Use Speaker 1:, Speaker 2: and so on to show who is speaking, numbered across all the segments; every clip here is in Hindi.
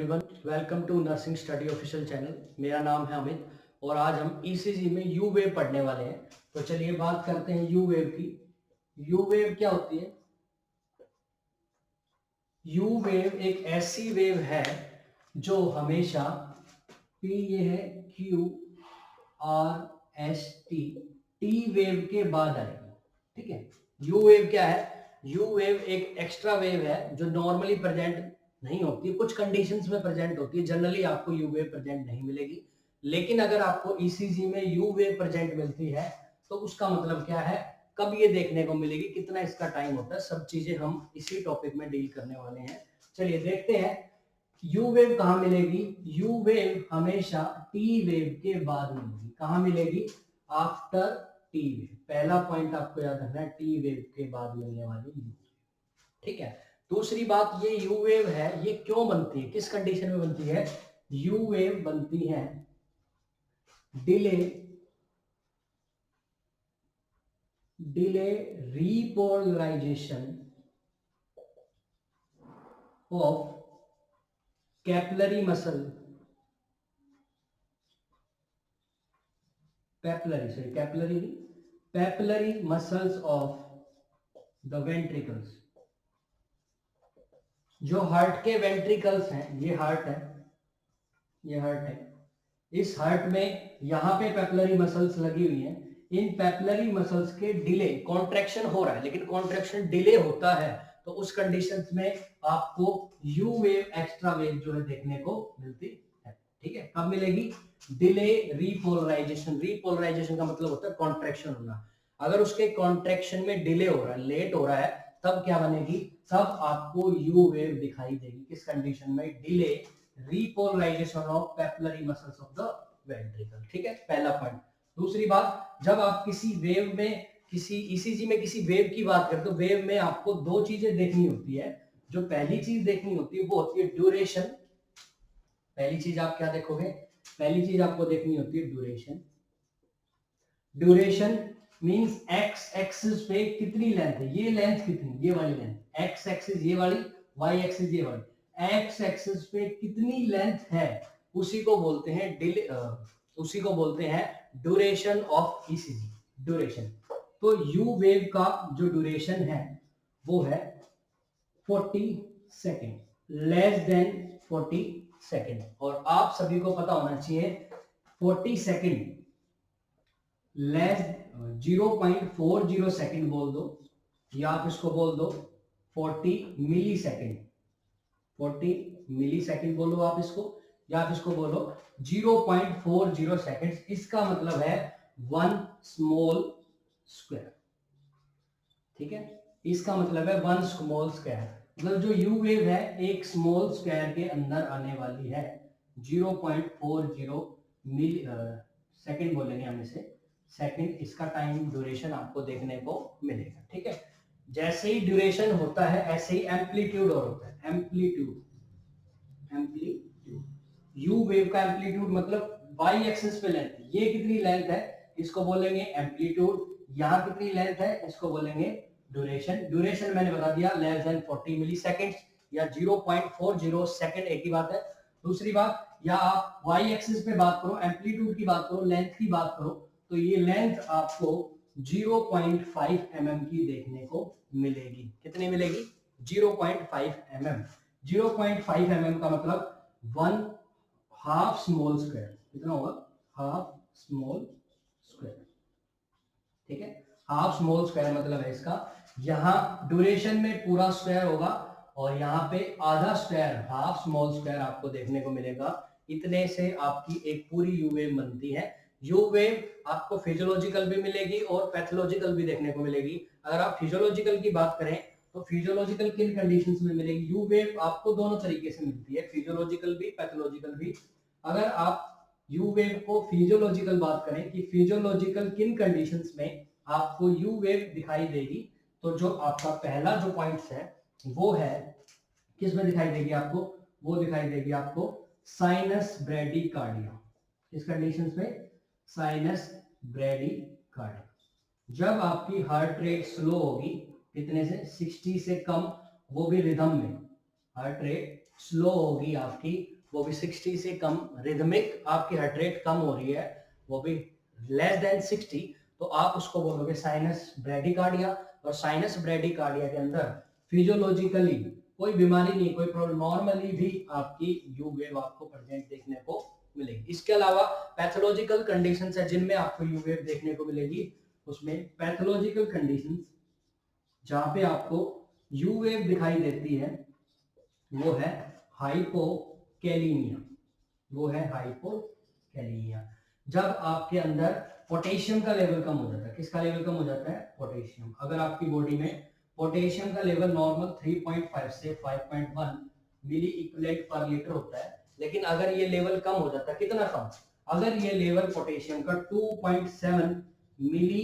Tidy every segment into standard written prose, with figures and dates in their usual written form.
Speaker 1: Everyone, welcome to nursing study official channel. मेरा नाम है अमित और आज हम ईसीजी में यू वेव पढ़ने वाले हैं। तो चलिए बात करते हैं यू वेव की। यू वेव क्या होती है? यू वेव एक ऐसी वेव है जो हमेशा पी, ये है Q R S T, T wave के बाद आएगी। ठीक है। यू वेव क्या है? यू वेव एक एक्स्ट्रा वेव है जो नॉर्मली प्रेजेंट नहीं होती है, कुछ कंडीशंस में प्रेजेंट होती है। जनरली आपको यू वेव प्रेजेंट नहीं मिलेगी, लेकिन अगर आपको ईसीजी में यू वेव प्रेजेंट मिलती है तो उसका मतलब क्या है, कब ये देखने को मिलेगी, कितना इसका टाइम होता है, सब चीजें हम इसी टॉपिक में डील करने वाले हैं। चलिए देखते हैं यू वेव कहाँ मिलेगी। यू वेव हमेशा टी वेव के बाद मिलेगी। कहाँ मिलेगी? After T wave. पहला पॉइंट आपको याद रखना है, टी वेव के बाद मिलने वाली यू। ठीक है। दूसरी बात, ये यू वेव है, ये क्यों बनती है, किस कंडीशन में बनती है? यू वेव बनती है delay repolarisation of capillary muscle, capillary muscles of the ventricles. जो हार्ट के वेंट्रिकल्स हैं, ये हार्ट है, ये हार्ट है। इस हार्ट में यहाँ पे पेपलरी मसल्स लगी हुई हैं। इन पेपलरी मसल्स के डिले, कॉन्ट्रैक्शन हो रहा है लेकिन कॉन्ट्रैक्शन डिले होता है, तो उस कंडीशंस में आपको यू वेव, एक्स्ट्रा वेव जो है देखने को मिलती है। ठीक है। कब मिलेगी? Delay repolarisation. रीपोलराइजेशन का मतलब होता है कॉन्ट्रैक्शन होना। अगर उसके कॉन्ट्रैक्शन में डिले हो रहा है, लेट हो रहा है, तब क्या बनेगी? तब आपको यू वेव दिखाई देगी। किस कंडीशन में? Delay repolarisation of papillary muscles of the ventricle. ठीक है, पहला पॉइंट। दूसरी बात, जब आप किसी वेव में, किसी ईसीजी में किसी वेव की बात करते हो, वेव में आपको दो चीजें देखनी होती है। जो पहली चीज देखनी होती है वो होती है ड्यूरेशन। पहली चीज आप क्या देखोगे? पहली चीज आपको देखनी होती है duration. Duration means x axis पे कितनी लेंथ है, ये लेंथ कितनी, ये वाली लेंथ, एक्स एक्सिस ये वाली, वाई एक्सिस ये वाली। एक्स एक्सिस पे कितनी लेंथ है, उसी को बोलते हैं डिले, उसी को बोलते हैं ड्यूरेशन ऑफ ईसीजी। ड्यूरेशन। तो यू वेव का जो ड्यूरेशन है वो है 40 सेकेंड, लेस देन 40 सेकेंड। और आप सभी को पता होना चाहिए 40 सेकेंड लेस 0.40 सेकेंड बोल दो, या आप इसको बोल दो 40 मिली सेकेंड। 40 मिली सेकेंड बोलो आप इसको, या आप इसको बोलो 0.40 सेकेंड। इसका मतलब है 1 स्मॉल स्क्वायर। ठीक है, इसका मतलब है 1 स्मॉल स्क्वायर। मतलब जो यू वेव है एक स्मॉल स्क्वायर के अंदर आने वाली है। 0.40 मिली सेकेंड बोलेंगे हम इसे, सेकेंड। इसका टाइम ड्यूरेशन आपको देखने को मिलेगा। ठीक है। जैसे ही ड्यूरेशन होता है ऐसे ही एम्पलीट्यूड और होता है। एम्पलीट्यूड, एम्पलीट्यूड यू वेव का एम्पलीट्यूड मतलब वाई एक्सिस पे लेंथ, ये कितनी लेंथ है इसको बोलेंगे एम्पलीट्यूड। यहाँ कितनी लेंथ है इसको बोलेंगे ड्यूरेशन। ड्यूरेशन मैंने बता दिया, लेस देन 40 मिली सेकेंड या 0.40 सेकेंड, एक ही बात है। दूसरी बात, या आप वाई एक्सिस पे बात करो, एम्पलीट्यूड की बात करो, लेंथ की बात करो, तो ये लेंथ आपको 0.5 mm की देखने को मिलेगी। कितनी मिलेगी? 0.5 mm। 0.5 mm का मतलब 1 हाफ स्मॉल स्क्वायर। कितना होगा? Half small square. ठीक है, हाफ स्मॉल स्क्वायर मतलब है इसका, यहाँ ड्यूरेशन में पूरा स्क्वायर होगा और यहाँ पे आधा स्क्वायर, हाफ स्मॉल स्क्वायर आपको देखने को मिलेगा। इतने से आपकी एक पूरी यू वेव बनती है। यू वेव आपको फिजियोलॉजिकल भी मिलेगी और पैथोलॉजिकल भी देखने को मिलेगी। अगर आप फिजियोलॉजिकल की बात करें तो फिजियोलॉजिकल किन कंडीशंस में मिलेगी? यू वेव आपको दोनों तरीके से मिलती है, फिजियोलॉजिकल भी, पैथोलॉजिकल भी। अगर आप यू वेव को फिजियोलॉजिकल बात करें कि फिजियोलॉजिकल किन कंडीशंस में आपको यू वेव दिखाई देगी, तो जो आपका पहला जो पॉइंट्स है वो है, किस में दिखाई देगी आपको? वो दिखाई देगी आपको साइनस ब्रेडिकार्डिया। किस कंडीशंस में? Sinus bradycardia. जब आपकी हार्ट रेट स्लो होगी, कितने से? 60 से कम, वो भी रिदम में। हार्ट रेट स्लो होगी आपकी, वो भी 60 से कम, रिदमिक आपकी हार्ट रेट कम हो रही है, वो भी लेस देन 60, तो आप उसको बोलोगे साइनस ब्रेडिकार्डिया। और साइनस ब्रेडिकार्डिया के अंदर फिजियोलॉजिकली कोई बीमारी नहीं, कोई प्रॉब्लम, नॉर्मली भी आपकी यू वेव आपको प्रेजेंट देखने को मिलेगी। इसके अलावा पैथोलॉजिकल कंडीशंस है जिनमें आपको यू वेव देखने को मिलेगी। उसमें पैथोलॉजिकल कंडीशंस जहां पे आपको यू वेव दिखाई देती है वो है हाइपोकैलीमिया, वो है हाइपोकैलीमिया। जब आपके अंदर पोटेशियम का लेवल कम हो जाता है, किसका लेवल कम हो जाता है? पोटेशियम। अगर आपकी बॉडी में पोटेशियम का लेवल नॉर्मल 3.5 से 5.1 मिली इक्विवेलेंट पर लीटर होता है, लेकिन अगर ये लेवल कम हो जाता है, कितना कम? अगर ये लेवल पोटेशियम का 2.7 मिली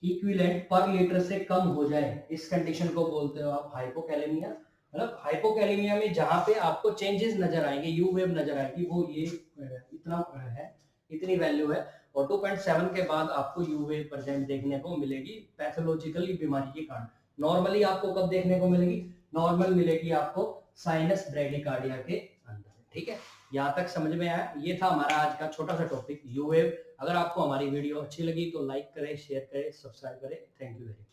Speaker 1: इक्विवेलेंट पर लीटर से कम हो जाए, इस कंडीशन को बोलते हो आप हाइपोकैलेमिया। मतलब हाइपोकैलेमिया में जहां पे आपको चेंजेस नजर आएंगे, यू वेव नजर आएगी, वो ये इतना है, इतनी वैल्यू है। और 2.7 के बाद आपको यू वेव प्रेजेंट देखने को मिलेगी पैथोलॉजिकली बीमारी के कारण। नॉर्मली आपको कब देखने को मिलेगी? नॉर्मल मिलेगी आपको साइनस ब्रेडिकार्डिया के अंदर। ठीक है, यहाँ तक समझ में आया? ये था हमारा आज का छोटा सा टॉपिक यू वेव। अगर आपको हमारी वीडियो अच्छी लगी तो लाइक करें, शेयर करें, सब्सक्राइब करें। Thank you very much.